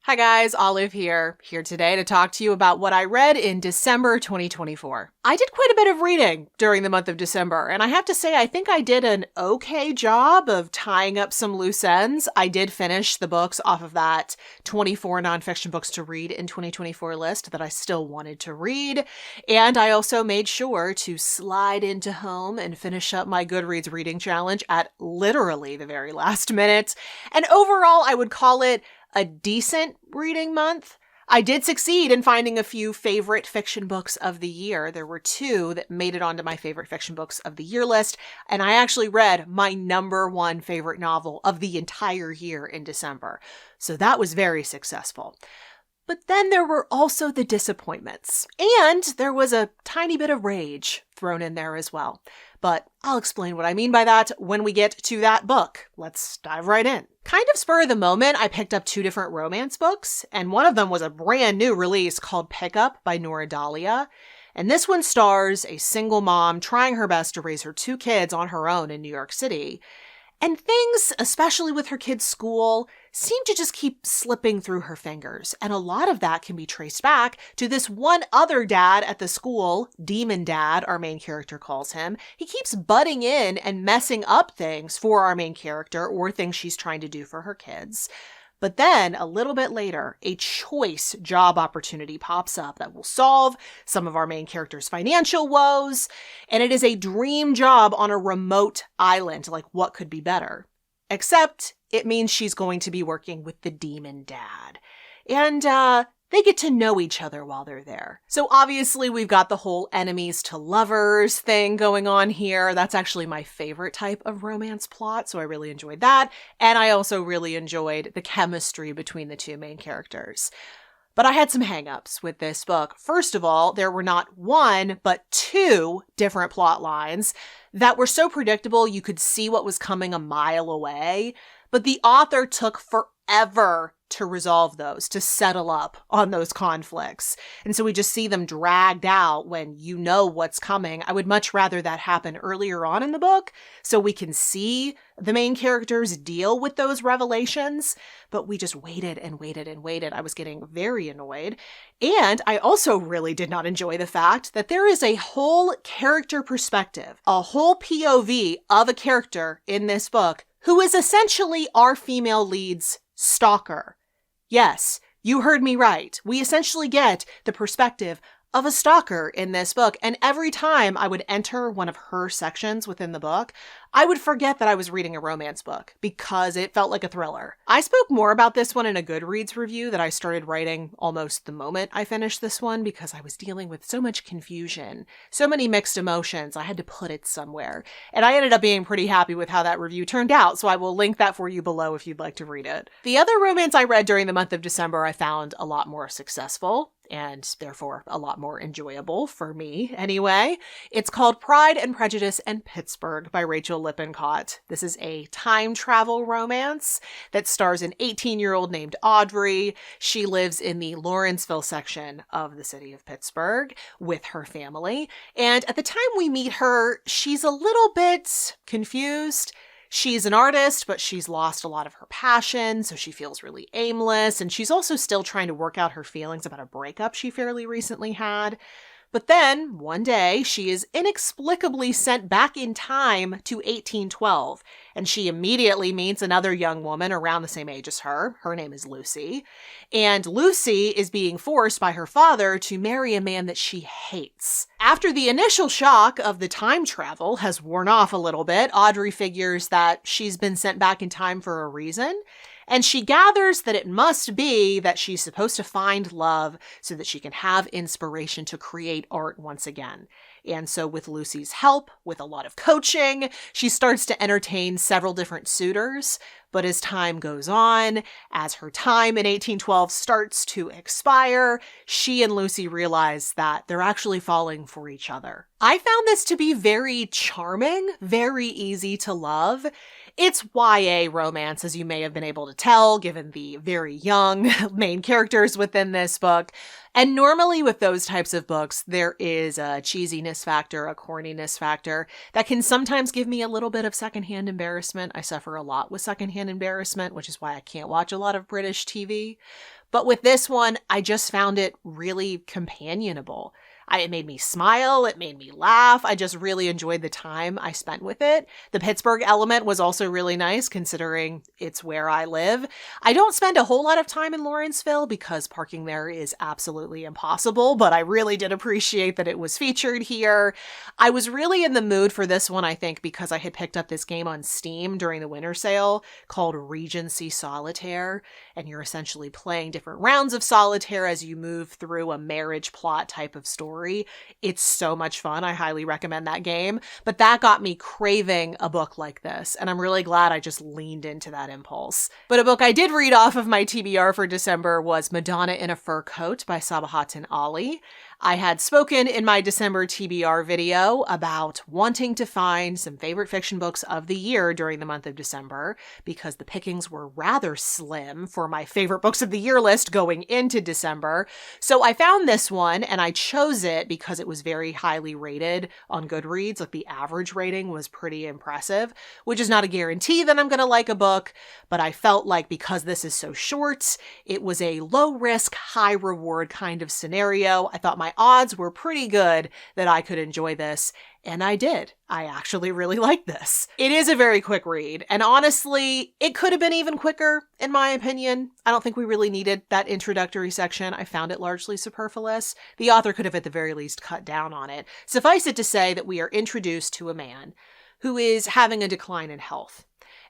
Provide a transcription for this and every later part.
Hi guys, Olive here today to talk to you about what I read in December 2024. I did quite a bit of reading during the month of December, and I have to say I think I did an okay job of tying up some loose ends. I did finish the books off of that 24 nonfiction books to read in 2024 list that I still wanted to read, and I also made sure to slide into home and finish up my Goodreads reading challenge at literally the very last minute. And overall, I would call it a decent reading month. I did succeed in finding a few favorite fiction books of the year. There were two that made it onto my favorite fiction books of the year list, and I actually read my number one favorite novel of the entire year in December. So that was very successful. But then there were also the disappointments, and there was a tiny bit of rage thrown in there as well. But I'll explain what I mean by that when we get to that book. Let's dive right in. Kind of spur of the moment, I picked up two different romance books, and one of them was a brand new release called Pickup by Nora Dalia. And this one stars a single mom trying her best to raise her two kids on her own in New York City. And things, especially with her kids' school, seem to just keep slipping through her fingers. And a lot of that can be traced back to this one other dad at the school, Demon Dad, our main character calls him. He keeps butting in and messing up things for our main character or things she's trying to do for her kids. But then, a little bit later, a choice job opportunity pops up that will solve some of our main character's financial woes, and it is a dream job on a remote island. Like, what could be better? Except, it means she's going to be working with the Demon Dad. And, they get to know each other while they're there. So obviously we've got the whole enemies to lovers thing going on here. That's actually my favorite type of romance plot, so I really enjoyed that. And I also really enjoyed the chemistry between the two main characters. But I had some hangups with this book. First of all, there were not one, but two different plot lines that were so predictable you could see what was coming a mile away. But the author took forever to resolve those, to settle up on those conflicts. And so we just see them dragged out when you know what's coming. I would much rather that happen earlier on in the book so we can see the main characters deal with those revelations. But we just waited and waited and waited. I was getting very annoyed. And I also really did not enjoy the fact that there is a whole character perspective, a whole POV of a character in this book who is essentially our female lead's stalker. Yes, you heard me right. We essentially get the perspective of a stalker in this book, and every time I would enter one of her sections within the book, I would forget that I was reading a romance book because it felt like a thriller. I spoke more about this one in a Goodreads review that I started writing almost the moment I finished this one because I was dealing with so much confusion, so many mixed emotions, I had to put it somewhere. And I ended up being pretty happy with how that review turned out, so I will link that for you below if you'd like to read it. The other romance I read during the month of December I found a lot more successful, and therefore a lot more enjoyable for me anyway. It's called Pride and Prejudice and Pittsburgh by Rachel Lippincott. This is a time travel romance that stars an 18-year-old named Audrey. She lives in the Lawrenceville section of the city of Pittsburgh with her family. And at the time we meet her, she's a little bit confused. She's an artist, but she's lost a lot of her passion, so she feels really aimless, and she's also still trying to work out her feelings about a breakup she fairly recently had. But then, one day, she is inexplicably sent back in time to 1812, and she immediately meets another young woman around the same age as her. Her name is Lucy. And Lucy is being forced by her father to marry a man that she hates. After the initial shock of the time travel has worn off a little bit, Audrey figures that she's been sent back in time for a reason. And she gathers that it must be that she's supposed to find love so that she can have inspiration to create art once again. And so with Lucy's help, with a lot of coaching, she starts to entertain several different suitors. But as time goes on, as her time in 1812 starts to expire, she and Lucy realize that they're actually falling for each other. I found this to be very charming, very easy to love. It's YA romance, as you may have been able to tell, given the very young main characters within this book. And normally with those types of books, there is a cheesiness factor, a corniness factor that can sometimes give me a little bit of secondhand embarrassment. I suffer a lot with secondhand embarrassment, which is why I can't watch a lot of British TV. But with this one, I just found it really companionable. It made me smile, it made me laugh. I just really enjoyed the time I spent with it. The Pittsburgh element was also really nice considering it's where I live. I don't spend a whole lot of time in Lawrenceville because parking there is absolutely impossible, but I really did appreciate that it was featured here. I was really in the mood for this one, I think, because I had picked up this game on Steam during the winter sale called Regency Solitaire, and you're essentially playing different rounds of solitaire as you move through a marriage plot type of story. It's so much fun. I highly recommend that game. But that got me craving a book like this, and I'm really glad I just leaned into that impulse. But a book I did read off of my TBR for December was Madonna in a Fur Coat by Sabahattin Ali. I had spoken in my December TBR video about wanting to find some favorite fiction books of the year during the month of December because the pickings were rather slim for my favorite books of the year list going into December. So I found this one and I chose it because it was very highly rated on Goodreads. Like the average rating was pretty impressive, which is not a guarantee that I'm going to like a book, but I felt like because this is so short, it was a low risk, high reward kind of scenario. I thought my odds were pretty good that I could enjoy this, and I did. I actually really liked this. It is a very quick read, and honestly, it could have been even quicker, in my opinion. I don't think we really needed that introductory section. I found it largely superfluous. The author could have at the very least cut down on it. Suffice it to say that we are introduced to a man who is having a decline in health.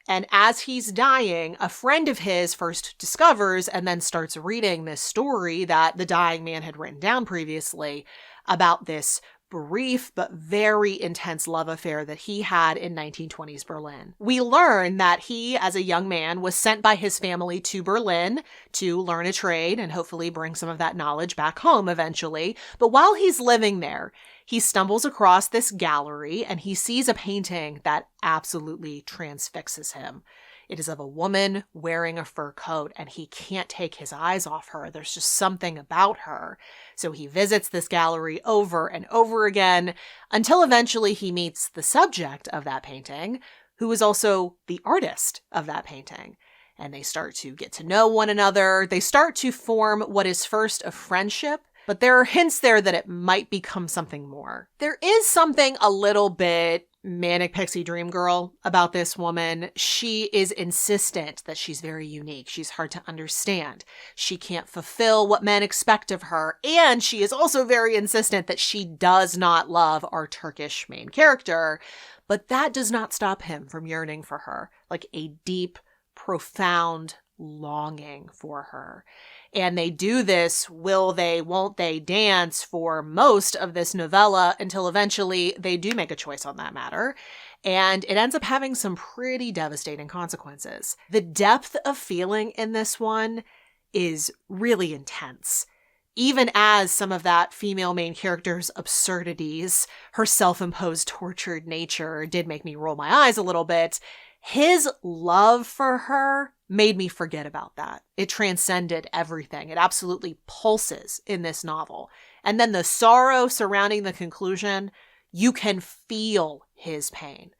And as he's dying, a friend of his first discovers and then starts reading this story that the dying man had written down previously about this brief but very intense love affair that he had in 1920s Berlin. We learn that he, as a young man, was sent by his family to Berlin to learn a trade and hopefully bring some of that knowledge back home eventually. But while he's living there, he stumbles across this gallery and he sees a painting that absolutely transfixes him. It is of a woman wearing a fur coat, and he can't take his eyes off her. There's just something about her. So he visits this gallery over and over again until eventually he meets the subject of that painting, who is also the artist of that painting. And they start to get to know one another. They start to form what is first a friendship, but there are hints there that it might become something more. There is something a little bit manic pixie dream girl about this woman. She is insistent that she's very unique. She's hard to understand. She can't fulfill what men expect of her. And she is also very insistent that she does not love our Turkish main character. But that does not stop him from yearning for her, like a deep, profound longing for her. And they do this will they, won't they dance for most of this novella until eventually they do make a choice on that matter. And it ends up having some pretty devastating consequences. The depth of feeling in this one is really intense. Even as some of that female main character's absurdities, her self-imposed tortured nature did make me roll my eyes a little bit, his love for her made me forget about that. It transcended everything. It absolutely pulses in this novel. And then the sorrow surrounding the conclusion, you can feel his pain.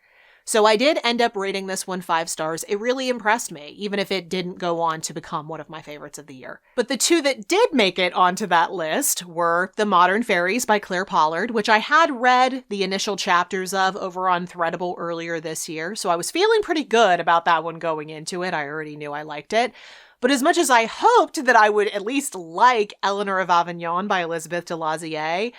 So I did end up rating this one 5 stars. It really impressed me, even if it didn't go on to become one of my favorites of the year. But the 2 that did make it onto that list were The Modern Fairies by Claire Pollard, which I had read the initial chapters of over on Threadable earlier this year, so I was feeling pretty good about that one going into it. I already knew I liked it. But as much as I hoped that I would at least like Eleanor of Avignon by Elizabeth de Lazier,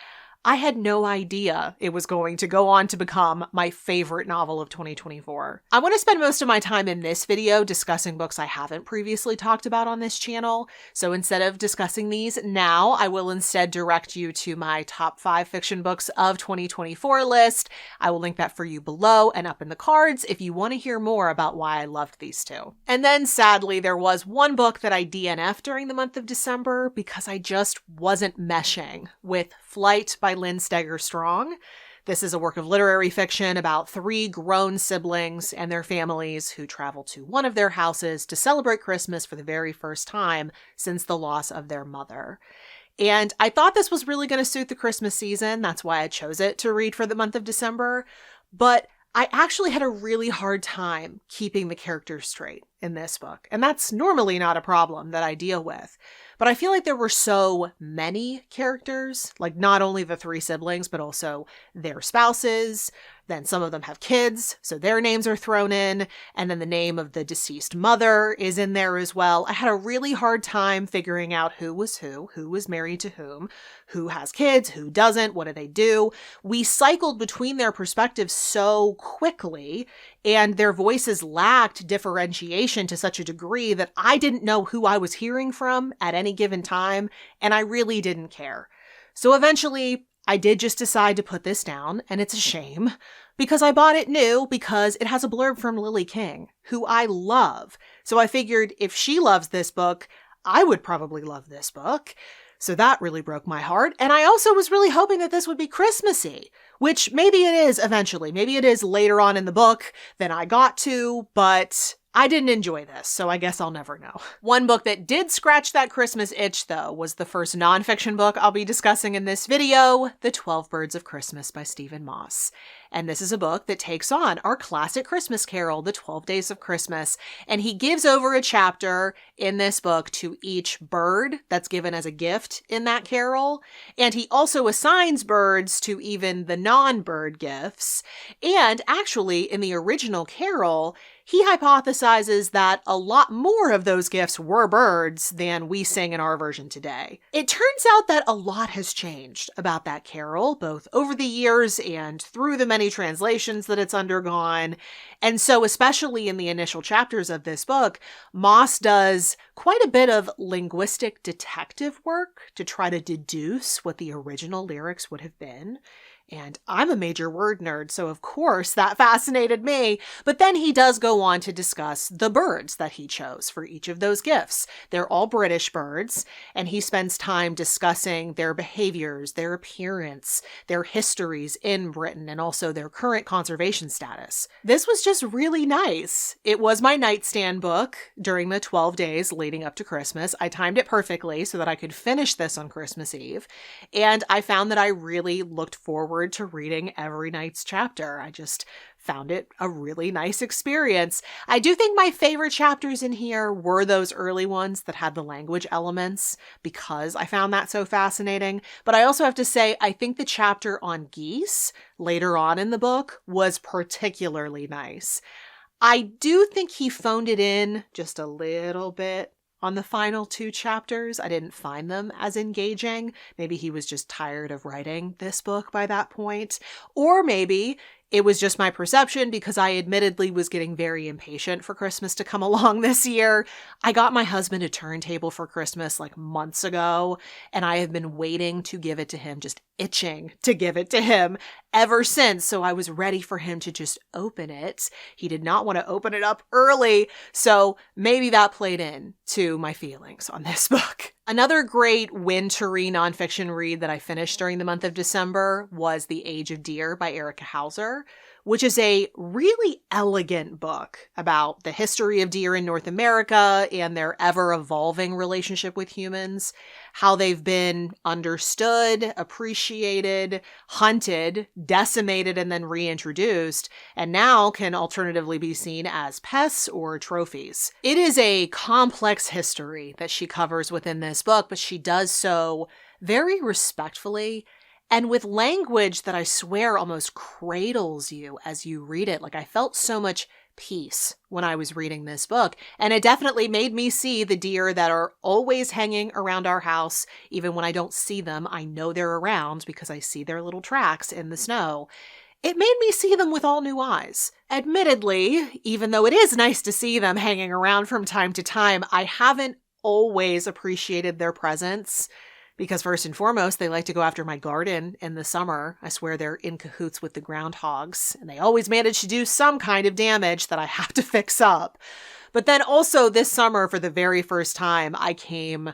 I had no idea it was going to go on to become my favorite novel of 2024. I want to spend most of my time in this video discussing books I haven't previously talked about on this channel. So instead of discussing these now, I will instead direct you to my top 5 fiction books of 2024 list. I will link that for you below and up in the cards if you want to hear more about why I loved these 2. And then sadly, there was one book that I DNF'd during the month of December because I just wasn't meshing with Flight by Lynn Steger Strong. This is a work of literary fiction about 3 grown siblings and their families who travel to one of their houses to celebrate Christmas for the very first time since the loss of their mother. And I thought this was really going to suit the Christmas season. That's why I chose it to read for the month of December. But I actually had a really hard time keeping the characters straight. in this book, and that's normally not a problem that I deal with. But I feel like there were so many characters, like not only the three siblings, but also their spouses. Then some of them have kids, so their names are thrown in. And then the name of the deceased mother is in there as well. I had a really hard time figuring out who was married to who has kids, who doesn't, what do they do. We cycled between their perspectives so quickly, and their voices lacked differentiation to such a degree that I didn't know who I was hearing from at any given time, and I really didn't care. So eventually, I did just decide to put this down, and it's a shame, because I bought it new because it has a blurb from Lily King, who I love. So I figured if she loves this book, I would probably love this book. So that really broke my heart. And I also was really hoping that this would be Christmassy, which maybe it is eventually. Maybe it is later on in the book than I got to, but I didn't enjoy this, so I guess I'll never know. One book that did scratch that Christmas itch, though, was the first nonfiction book I'll be discussing in this video, The 12 Birds of Christmas by Stephen Moss. And this is a book that takes on our classic Christmas carol, The 12 Days of Christmas, and he gives over a chapter in this book to each bird that's given as a gift in that carol, and he also assigns birds to even the non-bird gifts. And actually, in the original carol, he hypothesizes that a lot more of those gifts were birds than we sing in our version today. It turns out that a lot has changed about that carol, both over the years and through the many translations that it's undergone. And so, especially in the initial chapters of this book, Moss does quite a bit of linguistic detective work to try to deduce what the original lyrics would have been. And I'm a major word nerd, so of course that fascinated me. But then he does go on to discuss the birds that he chose for each of those gifts. They're all British birds, and he spends time discussing their behaviors, their appearance, their histories in Britain, and also their current conservation status. This was just really nice. It was my nightstand book during the 12 days leading up to Christmas. I timed it perfectly so that I could finish this on Christmas Eve, and I found that I really looked forward to reading every night's chapter. I just found it a really nice experience. I do think my favorite chapters in here were those early ones that had the language elements because I found that so fascinating. But I also have to say, I think the chapter on geese later on in the book was particularly nice. I do think he phoned it in just a little bit on the final two chapters. I didn't find them as engaging. Maybe he was just tired of writing this book by that point. Or maybe it was just my perception because I admittedly was getting very impatient for Christmas to come along this year. I got my husband a turntable for Christmas like months ago, and I have been waiting to give it to him, just itching to give it to him ever since. So I was ready for him to just open it. He did not want to open it up early, so maybe that played in to my feelings on this book. Another great wintry nonfiction read that I finished during the month of December was The Age of Deer by Erica Hauser, which is a really elegant book about the history of deer in North America and their ever-evolving relationship with humans, how they've been understood, appreciated, hunted, decimated, and then reintroduced, and now can alternatively be seen as pests or trophies. It is a complex history that she covers within this book, but she does so very respectfully and with language that I swear almost cradles you as you read it. Like, I felt so much peace when I was reading this book, and it definitely made me see the deer that are always hanging around our house. Even when I don't see them, I know they're around because I see their little tracks in the snow. It made me see them with all new eyes. Admittedly, even though it is nice to see them hanging around from time to time, I haven't always appreciated their presence. Because first and foremost, they like to go after my garden in the summer. I swear they're in cahoots with the groundhogs, and they always manage to do some kind of damage that I have to fix up. But then also this summer, for the very first time, I came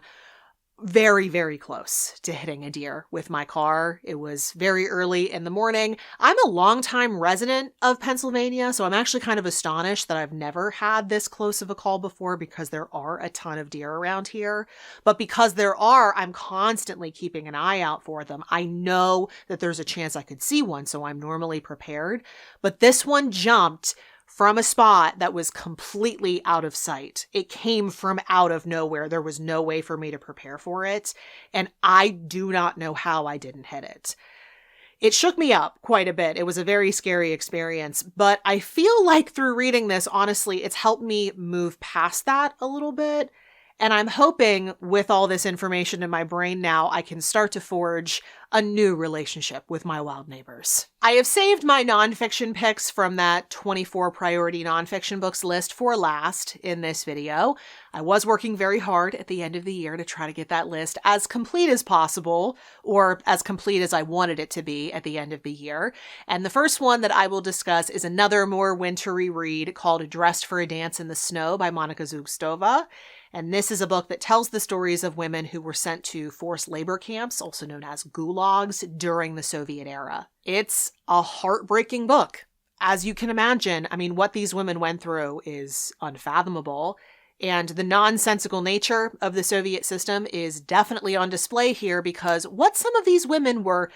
very, very close to hitting a deer with my car. It was very early in the morning. I'm a longtime resident of Pennsylvania, so I'm actually kind of astonished that I've never had this close of a call before because there are a ton of deer around here. But because there are, I'm constantly keeping an eye out for them. I know that there's a chance I could see one, so I'm normally prepared. But this one jumped from a spot that was completely out of sight. It came from out of nowhere. There was no way for me to prepare for it, and I do not know how I didn't hit it. It shook me up quite a bit. It was a very scary experience, but I feel like through reading this, honestly, it's helped me move past that a little bit. And I'm hoping with all this information in my brain now, I can start to forge a new relationship with my wild neighbors. I have saved my nonfiction picks from that 24 priority nonfiction books list for last in this video. I was working very hard at the end of the year to try to get that list as complete as possible, or as complete as I wanted it to be at the end of the year. And the first one that I will discuss is another more wintry read called Dressed for a Dance in the Snow by Monika Zugstova. And this is a book that tells the stories of women who were sent to forced labor camps, also known as gulags, during the Soviet era. It's a heartbreaking book. As you can imagine, I mean, what these women went through is unfathomable. And the nonsensical nature of the Soviet system is definitely on display here, because what some of these women were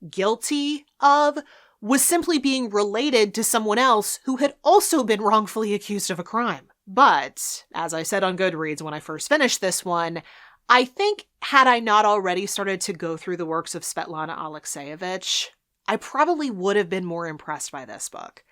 guilty of was simply being related to someone else who had also been wrongfully accused of a crime. But, as I said on Goodreads when I first finished this one, I think had I not already started to go through the works of Svetlana Alexievich, I probably would have been more impressed by this book.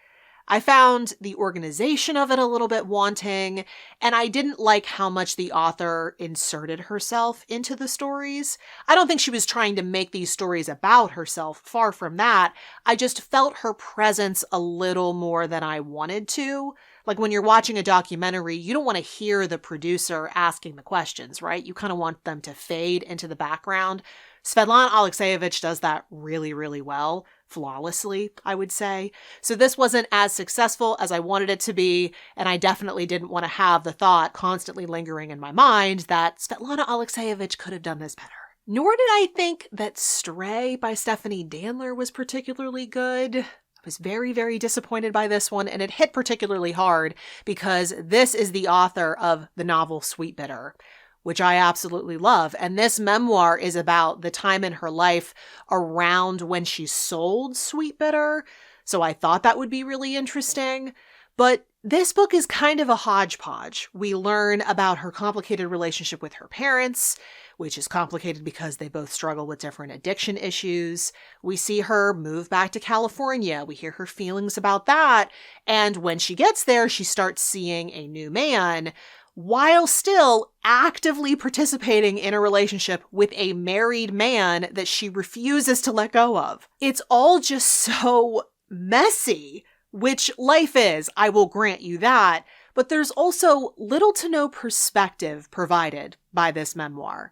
I found the organization of it a little bit wanting, and I didn't like how much the author inserted herself into the stories. I don't think she was trying to make these stories about herself, far from that. I just felt her presence a little more than I wanted to. Like when you're watching a documentary, you don't want to hear the producer asking the questions, right? You kind of want them to fade into the background. Svetlana Alexievich does that really, really well. Flawlessly, I would say. So this wasn't as successful as I wanted it to be, and I definitely didn't want to have the thought constantly lingering in my mind that Svetlana Alexievich could have done this better. Nor did I think that Stray by Stephanie Danler was particularly good. I was very, very disappointed by this one, and it hit particularly hard because this is the author of the novel Sweet Bitter, which I absolutely love. And this memoir is about the time in her life around when she sold Sweet Bitter. So I thought that would be really interesting. But this book is kind of a hodgepodge. We learn about her complicated relationship with her parents, which is complicated because they both struggle with different addiction issues. We see her move back to California. We hear her feelings about that. And when she gets there, she starts seeing a new man, while still actively participating in a relationship with a married man that she refuses to let go of. It's all just so messy, which life is, I will grant you that, but there's also little to no perspective provided by this memoir.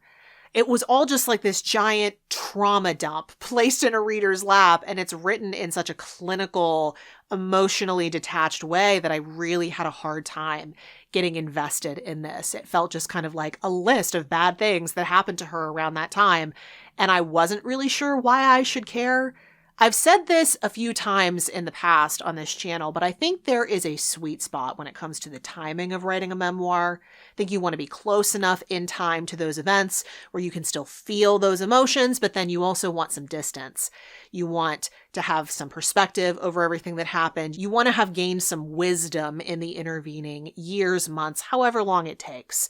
It was all just like this giant trauma dump placed in a reader's lap, and it's written in such a clinical, emotionally detached way that I really had a hard time getting invested in this. It felt just kind of like a list of bad things that happened to her around that time, and I wasn't really sure why I should care. I've said this a few times in the past on this channel, but I think there is a sweet spot when it comes to the timing of writing a memoir. I think you want to be close enough in time to those events where you can still feel those emotions, but then you also want some distance. You want to have some perspective over everything that happened. You want to have gained some wisdom in the intervening years, months, however long it takes.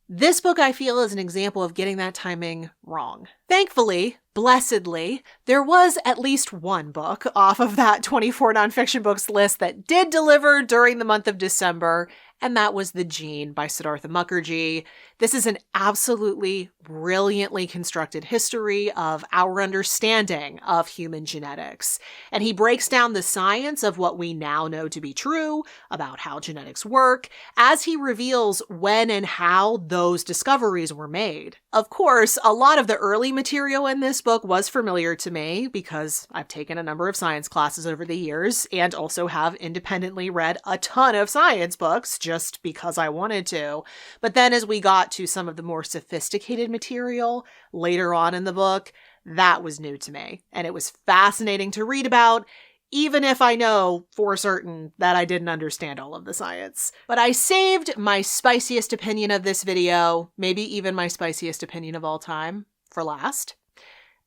This book, I feel, is an example of getting that timing wrong. Thankfully, blessedly, there was at least one book off of that 24 nonfiction books list that did deliver during the month of December, and that was The Gene by Siddhartha Mukherjee. This is an absolutely brilliantly constructed history of our understanding of human genetics. And he breaks down the science of what we now know to be true about how genetics work, as he reveals when and how those discoveries were made. Of course, a lot of the early material in this book was familiar to me because I've taken a number of science classes over the years and also have independently read a ton of science books just because I wanted to. But then as we got to some of the more sophisticated material later on in the book, that was new to me. And it was fascinating to read about, even if I know for certain that I didn't understand all of the science. But I saved my spiciest opinion of this video, maybe even my spiciest opinion of all time, for last.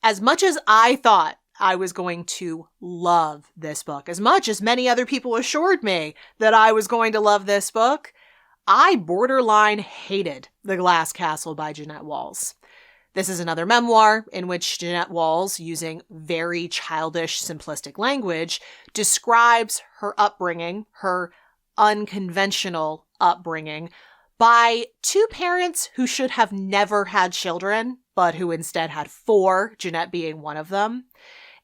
As much as I thought I was going to love this book. As much as many other people assured me that I was going to love this book, I borderline hated The Glass Castle by Jeanette Walls. This is another memoir in which Jeanette Walls, using very childish, simplistic language, describes her upbringing, her unconventional upbringing, by two parents who should have never had children, but who instead had four, Jeanette being one of them.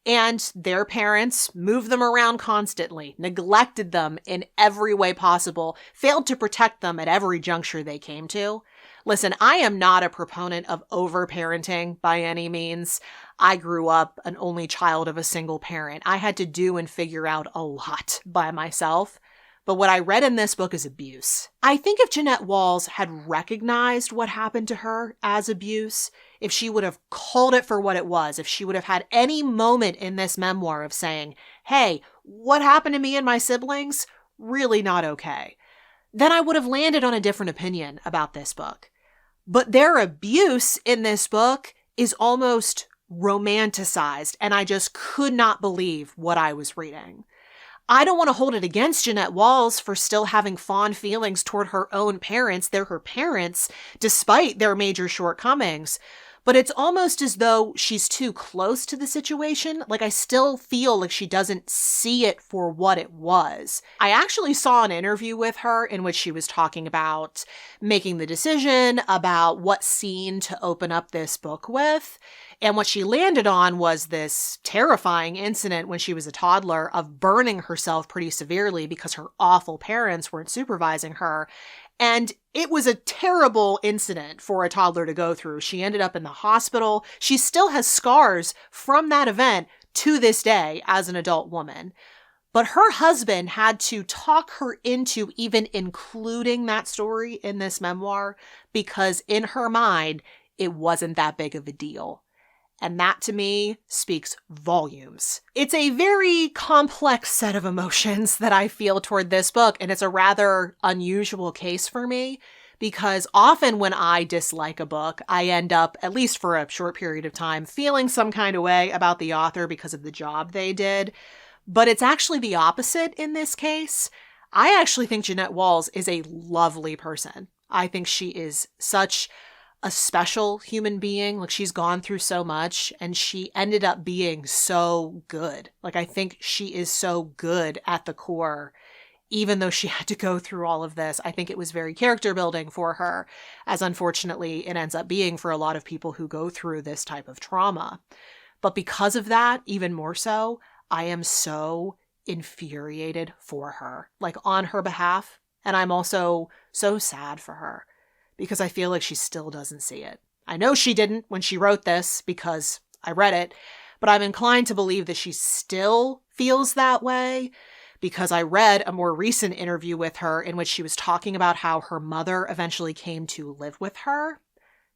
And their parents moved them around constantly, neglected them in every way possible, failed to protect them at every juncture they came to. Listen, I am not a proponent of overparenting by any means. I grew up an only child of a single parent. I had to do and figure out a lot by myself. But what I read in this book is abuse. I think if Jeanette Walls had recognized what happened to her as abuse, if she would have called it for what it was, if she would have had any moment in this memoir of saying, hey, what happened to me and my siblings? Really not okay. Then I would have landed on a different opinion about this book. But their abuse in this book is almost romanticized, and I just could not believe what I was reading. I don't want to hold it against Jeanette Walls for still having fond feelings toward her own parents. They're her parents, despite their major shortcomings. But it's almost as though she's too close to the situation. Like, I still feel like she doesn't see it for what it was. I actually saw an interview with her in which she was talking about making the decision about what scene to open up this book with. And what she landed on was this terrifying incident when she was a toddler of burning herself pretty severely because her awful parents weren't supervising her. And it was a terrible incident for a toddler to go through. She ended up in the hospital. She still has scars from that event to this day as an adult woman. But her husband had to talk her into even including that story in this memoir because in her mind, it wasn't that big of a deal. And that, to me, speaks volumes. It's a very complex set of emotions that I feel toward this book, and it's a rather unusual case for me, because often when I dislike a book, I end up, at least for a short period of time, feeling some kind of way about the author because of the job they did. But it's actually the opposite in this case. I actually think Jeanette Walls is a lovely person. I think she is such a special human being. Like, she's gone through so much and she ended up being so good. Like, I think she is so good at the core, even though she had to go through all of this. I think it was very character building for her, as unfortunately it ends up being for a lot of people who go through this type of trauma. But because of that, even more so, I am so infuriated for her, like on her behalf. And I'm also so sad for her, because I feel like she still doesn't see it. I know she didn't when she wrote this because I read it, but I'm inclined to believe that she still feels that way because I read a more recent interview with her in which she was talking about how her mother eventually came to live with her.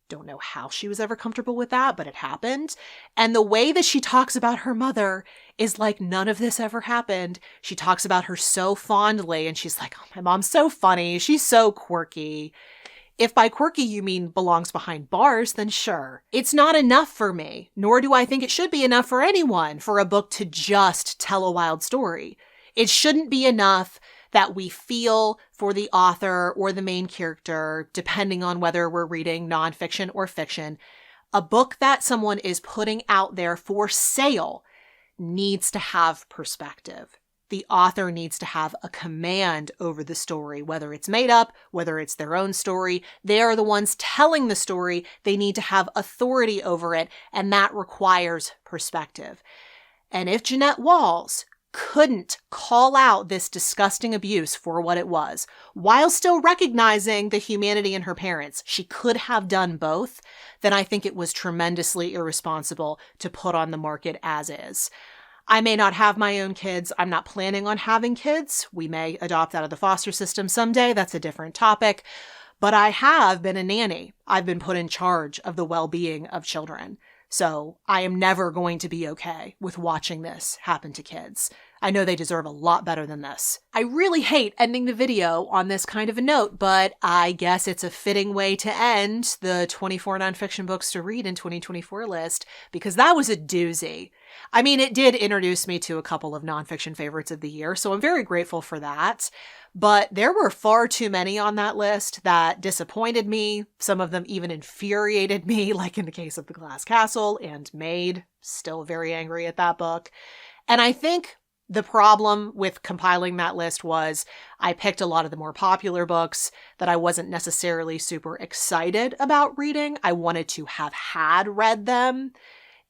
Don't know how she was ever comfortable with that, but it happened. And the way that she talks about her mother is like none of this ever happened. She talks about her so fondly, and she's like, oh, my mom's so funny. She's so quirky. If by quirky you mean belongs behind bars, then sure. It's not enough for me, nor do I think it should be enough for anyone for a book to just tell a wild story. It shouldn't be enough that we feel for the author or the main character, depending on whether we're reading nonfiction or fiction. A book that someone is putting out there for sale needs to have perspective. The author needs to have a command over the story, whether it's made up, whether it's their own story. They are the ones telling the story. They need to have authority over it, and that requires perspective. And if Jeanette Walls couldn't call out this disgusting abuse for what it was, while still recognizing the humanity in her parents, she could have done both, then I think it was tremendously irresponsible to put on the market as is. I may not have my own kids. I'm not planning on having kids. We may adopt out of the foster system someday. That's a different topic. But I have been a nanny. I've been put in charge of the well-being of children. So I am never going to be okay with watching this happen to kids. I know they deserve a lot better than this. I really hate ending the video on this kind of a note, but I guess it's a fitting way to end the 24 nonfiction books to read in 2024 list, because that was a doozy. I mean, it did introduce me to a couple of nonfiction favorites of the year, so I'm very grateful for that. But there were far too many on that list that disappointed me. Some of them even infuriated me, like in the case of The Glass Castle and Maid. Still very angry at that book. And I think the problem with compiling that list was I picked a lot of the more popular books that I wasn't necessarily super excited about reading. I wanted to have had read them.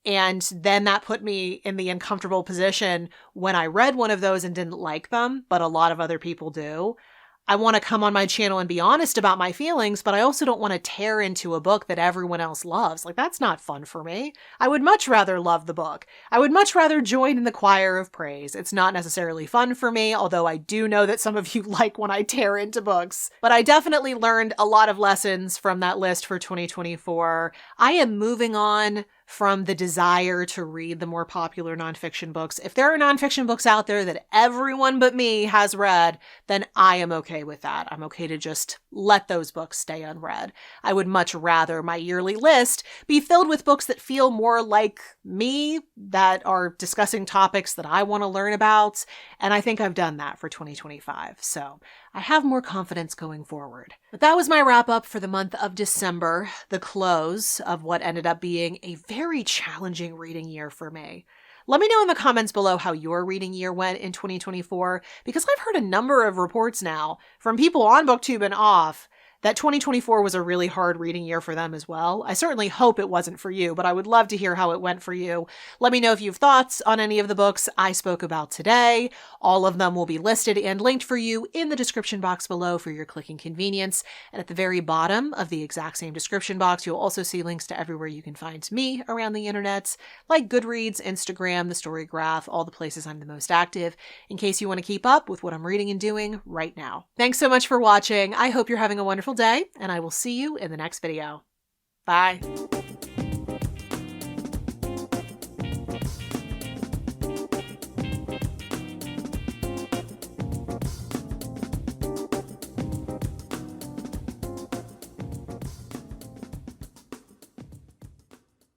And then that put me in the uncomfortable position when I read one of those and didn't like them, but a lot of other people do. I want to come on my channel and be honest about my feelings, but I also don't want to tear into a book that everyone else loves. Like, that's not fun for me. I would much rather love the book. I would much rather join in the choir of praise. It's not necessarily fun for me, although I do know that some of you like when I tear into books. But I definitely learned a lot of lessons from that list for 2024. I am moving on from the desire to read the more popular nonfiction books. If there are nonfiction books out there that everyone but me has read, then I am okay with that. I'm okay to just let those books stay unread. I would much rather my yearly list be filled with books that feel more like me, that are discussing topics that I want to learn about, and I think I've done that for 2025. So I have more confidence going forward. But that was my wrap up for the month of December, the close of what ended up being a very challenging reading year for me. Let me know in the comments below how your reading year went in 2024, because I've heard a number of reports now from people on BookTube and off that 2024 was a really hard reading year for them as well. I certainly hope it wasn't for you, but I would love to hear how it went for you. Let me know if you have thoughts on any of the books I spoke about today. All of them will be listed and linked for you in the description box below for your clicking convenience. And at the very bottom of the exact same description box, you'll also see links to everywhere you can find me around the internet, like Goodreads, Instagram, the Story Graph, all the places I'm the most active, in case you want to keep up with what I'm reading and doing right now. Thanks so much for watching. I hope you're having a wonderful day, and I will see you in the next video. Bye.